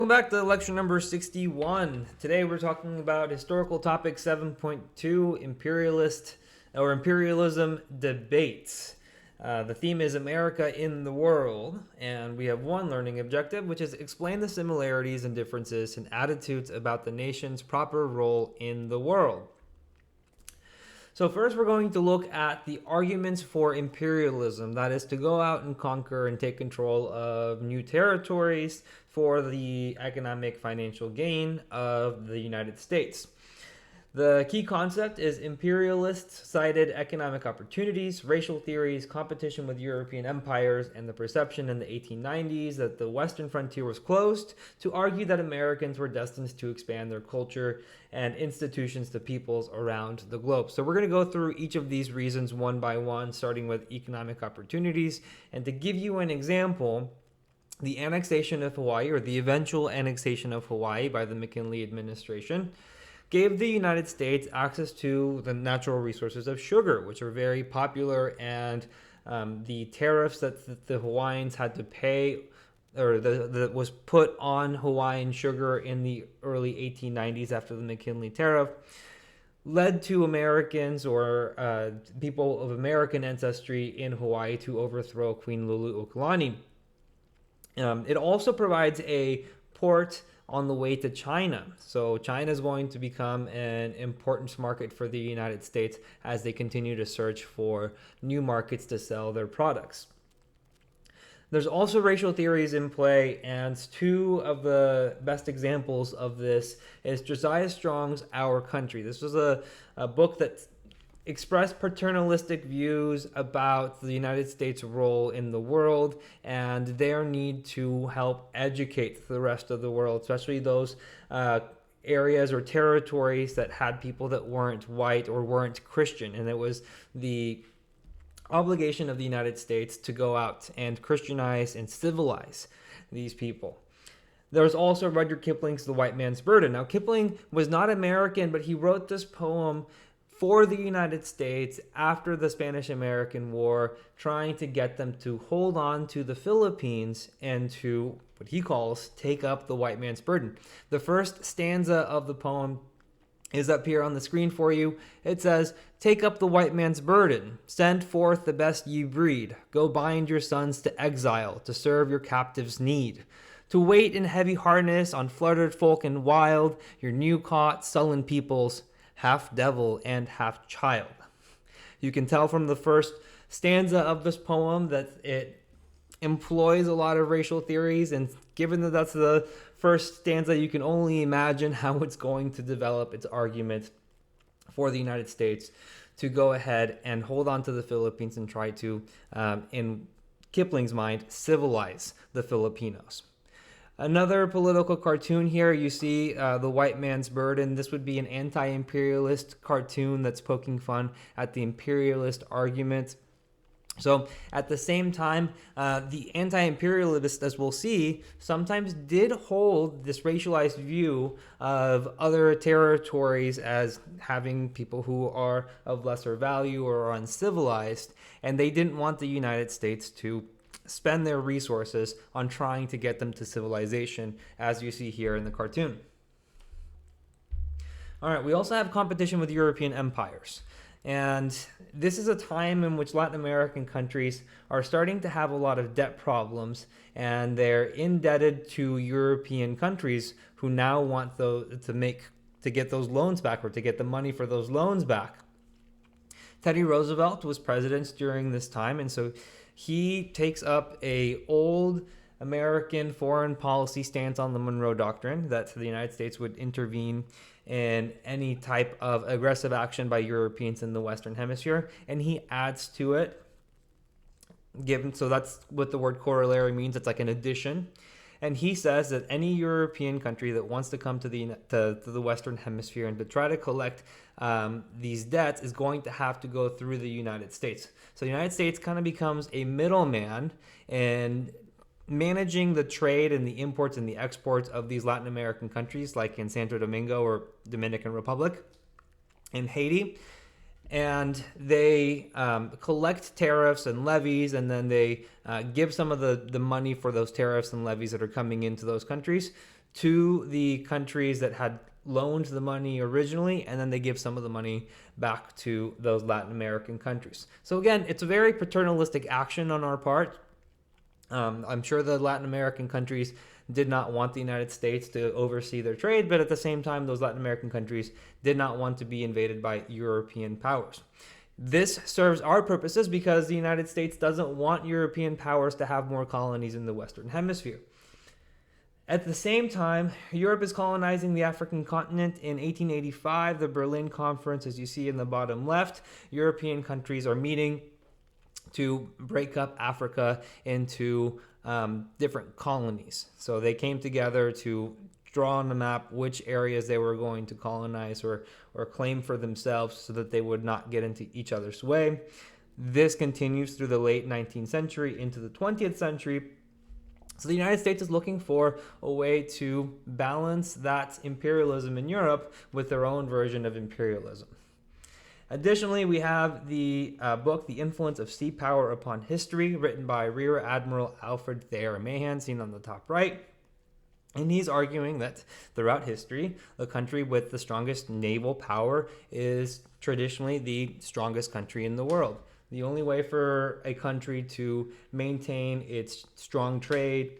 Welcome back to lecture number 61. Today we're talking about historical topic 7.2, imperialism debates. The theme is America in the world, and we have one learning objective, which is explain the similarities and differences in attitudes about the nation's proper role in the world. So first we're going to look at the arguments for imperialism, that is to go out and conquer and take control of new territories for the economic financial gain of the United States. The key concept is imperialists cited economic opportunities, racial theories, competition with European empires, and the perception in the 1890s that the Western frontier was closed to argue that Americans were destined to expand their culture and institutions to peoples around the globe. So we're going to go through each of these reasons one by one, starting with economic opportunities. And to give you an example, the annexation of Hawaii, or the eventual annexation of Hawaii by the McKinley administration, gave the United States access to the natural resources of sugar, which are very popular, and the tariffs that the Hawaiians had to pay, or that was put on Hawaiian sugar in the early 1890s after the McKinley tariff, led to Americans or people of American ancestry in Hawaii to overthrow Queen Luluʻuokalani. It also provides a port on the way to China. So China is going to become an important market for the United States as they continue to search for new markets to sell their products. There's also racial theories in play, and two of the best examples of this is Josiah Strong's Our Country. This was a book that expressed paternalistic views about the United States' role in the world and their need to help educate the rest of the world, especially those areas or territories that had people that weren't white or weren't Christian. And it was the obligation of the United States to go out and Christianize and civilize these people. There was also Rudyard Kipling's The White Man's Burden. Now, Kipling was not American, but he wrote this poem for the United States after the Spanish-American War, trying to get them to hold on to the Philippines and to, what he calls, take up the white man's burden. The first stanza of the poem is up here on the screen for you. It says, "Take up the white man's burden, send forth the best ye breed, go bind your sons to exile, to serve your captives' need. To wait in heavy harness on fluttered folk and wild, your new caught sullen peoples, half devil and half child." You can tell from the first stanza of this poem that it employs a lot of racial theories, and given that that's the first stanza, you can only imagine how it's going to develop its argument for the United States to go ahead and hold on to the Philippines and try to, in Kipling's mind, civilize the Filipinos. Another political cartoon here, you see The White Man's Burden. This would be an anti-imperialist cartoon that's poking fun at the imperialist argument. So at the same time, the anti-imperialists, as we'll see, sometimes did hold this racialized view of other territories as having people who are of lesser value or are uncivilized, and they didn't want the United States to spend their resources on trying to get them to civilization, as you see here in the cartoon. All right, we also have competition with European empires. And this is a time in which Latin American countries are starting to have a lot of debt problems, and they're indebted to European countries who now want to get those loans back, or to get the money for those loans back. Teddy Roosevelt was president during this time, and so he takes up a old American foreign policy stance on the Monroe Doctrine, that the United States would intervene in any type of aggressive action by Europeans in the Western Hemisphere, and he adds to it, so that's what the word corollary means. It's like an addition. And he says that any European country that wants to come to the Western Hemisphere and to try to collect these debts is going to have to go through the United States. So the United States kind of becomes a middleman in managing the trade and the imports and the exports of these Latin American countries, like in Santo Domingo or Dominican Republic and Haiti. And they collect tariffs and levies, and then they give some of the money for those tariffs and levies that are coming into those countries to the countries that had loaned the money originally, and then they give some of the money back to those Latin American countries. So again, it's a very paternalistic action on our part. I'm sure the Latin American countries did not want the United States to oversee their trade, but at the same time, those Latin American countries did not want to be invaded by European powers. This serves our purposes because the United States doesn't want European powers to have more colonies in the Western Hemisphere. At the same time, Europe is colonizing the African continent. In 1885, the Berlin Conference, as you see in the bottom left, European countries are meeting to break up Africa into different colonies. So they came together to draw on the map which areas they were going to colonize or claim for themselves so that they would not get into each other's way. This continues through the late 19th century into the 20th century. So the United States is looking for a way to balance that imperialism in Europe with their own version of imperialism. Additionally, we have the book, The Influence of Sea Power Upon History, written by Rear Admiral Alfred Thayer Mahan, seen on the top right. And he's arguing that throughout history, the country with the strongest naval power is traditionally the strongest country in the world. The only way for a country to maintain its strong trade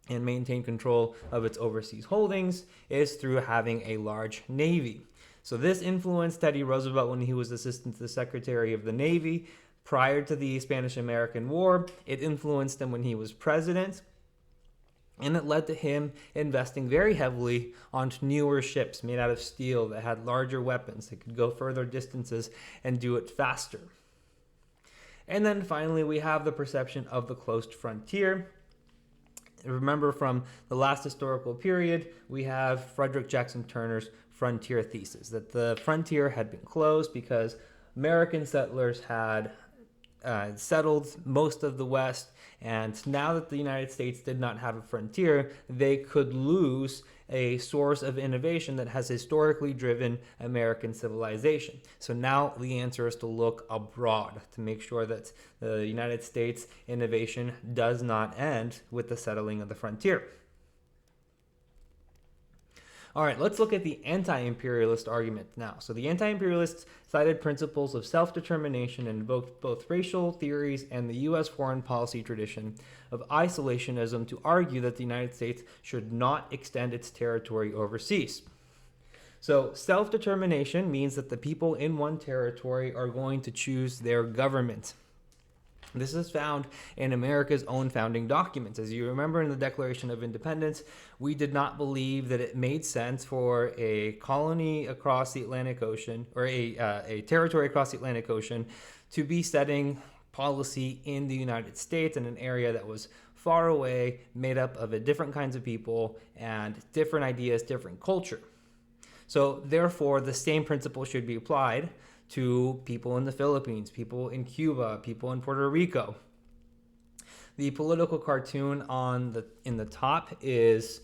and maintain control of its overseas holdings is through having a large navy. So this influenced Teddy Roosevelt when he was Assistant to the Secretary of the Navy prior to the Spanish-American War. It influenced him when he was president. And it led to him investing very heavily on newer ships made out of steel that had larger weapons that could go further distances and do it faster. And then finally, we have the perception of the closed frontier. Remember, from the last historical period, we have Frederick Jackson Turner's frontier thesis, that the frontier had been closed because American settlers had settled most of the West, and now that the United States did not have a frontier, they could lose a source of innovation that has historically driven American civilization. So now the answer is to look abroad to make sure that the United States innovation does not end with the settling of the frontier. All right, let's look at the anti-imperialist argument now. So the anti-imperialists cited principles of self-determination and invoked both racial theories and the U.S. foreign policy tradition of isolationism to argue that the United States should not extend its territory overseas. So self-determination means that the people in one territory are going to choose their government. This is found in America's own founding documents. As you remember, in the Declaration of Independence, we did not believe that it made sense for a colony across the Atlantic Ocean, or a territory across the Atlantic Ocean, to be setting policy in the United States in an area that was far away, made up of different kinds of people and different ideas, different culture. So therefore, the same principle should be applied to people in the Philippines, people in Cuba, people in Puerto Rico. The political cartoon in the top is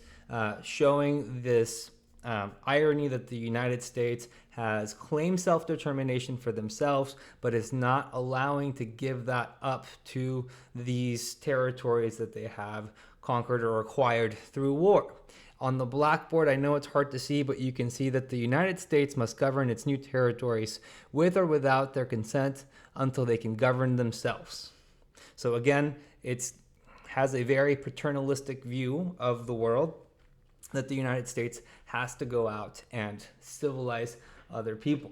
showing this irony that the United States has claimed self-determination for themselves, but is not allowing to give that up to these territories that they have conquered or acquired through war. On the blackboard, I know it's hard to see, but you can see that the United States must govern its new territories with or without their consent until they can govern themselves. So again, it has a very paternalistic view of the world, that the United States has to go out and civilize other people.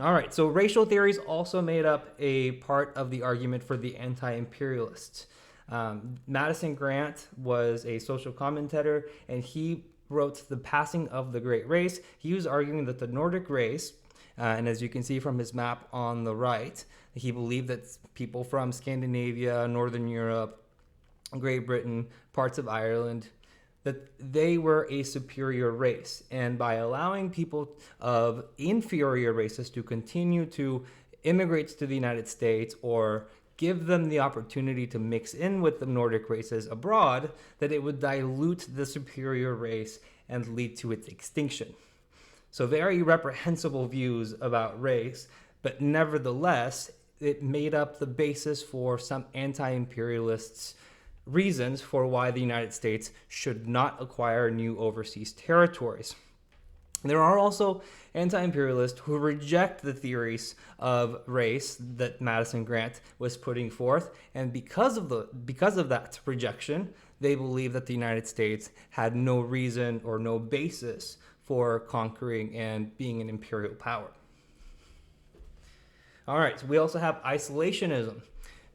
All right, so racial theories also made up a part of the argument for the anti-imperialists. Madison Grant was a social commentator, and he wrote The Passing of the Great Race. He was arguing that the Nordic race, and as you can see from his map on the right, he believed that people from Scandinavia, Northern Europe, Great Britain, parts of Ireland, that they were a superior race. And by allowing people of inferior races to continue to immigrate to the United States or give them the opportunity to mix in with the Nordic races abroad, that it would dilute the superior race and lead to its extinction. So very reprehensible views about race, but nevertheless, it made up the basis for some anti-imperialists' reasons for why the United States should not acquire new overseas territories. There are also anti-imperialists who reject the theories of race that Madison Grant was putting forth, and because of that rejection, they believe that the United States had no reason or no basis for conquering and being an imperial power. All right, so we also have isolationism.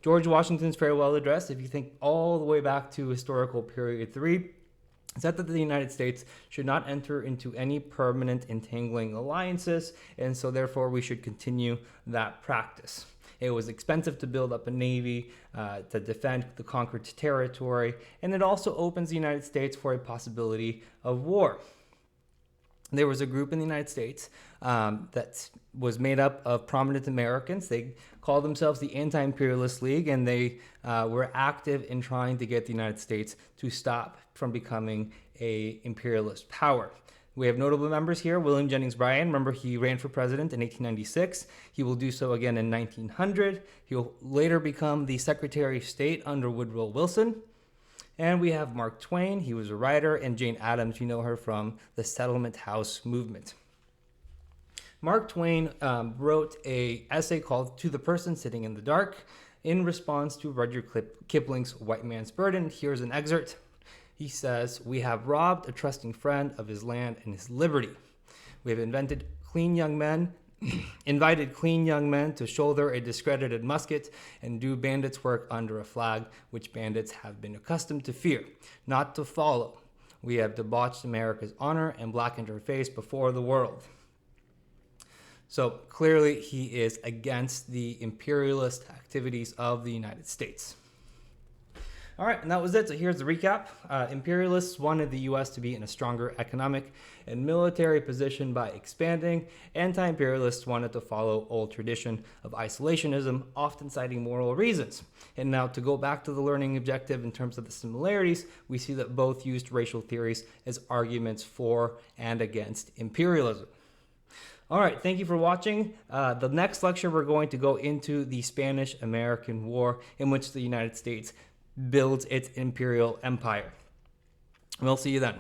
George Washington's farewell address, if you think all the way back to historical period 3, said that the United States should not enter into any permanent entangling alliances, and so therefore we should continue that practice. It was expensive to build up a navy to defend the conquered territory, and it also opens the United States for a possibility of war. There was a group in the United States that was made up of prominent Americans. They called themselves the Anti-Imperialist League, and they were active in trying to get the United States to stop from becoming an imperialist power. We have notable members here. William Jennings Bryan, remember he ran for president in 1896. He will do so again in 1900. He will later become the Secretary of State under Woodrow Wilson. And we have Mark Twain, he was a writer, and Jane Addams, you know her from the Settlement House movement. Mark Twain wrote an essay called To the Person Sitting in the Dark in response to Rudyard Kipling's White Man's Burden. Here's an excerpt. He says, "We have robbed a trusting friend of his land and his liberty. We have invited clean young men to shoulder a discredited musket and do bandits' work under a flag which bandits have been accustomed to fear, not to follow. We have debauched America's honor and blackened her face before the world." So clearly he is against the imperialist activities of the United States. All right, and that was it. So here's the recap. Imperialists wanted the U.S. to be in a stronger economic and military position by expanding. Anti-imperialists wanted to follow old tradition of isolationism, often citing moral reasons. And now to go back to the learning objective in terms of the similarities, we see that both used racial theories as arguments for and against imperialism. All right, thank you for watching. The next lecture, we're going to go into the Spanish-American War, in which the United States builds its imperial empire. We'll see you then.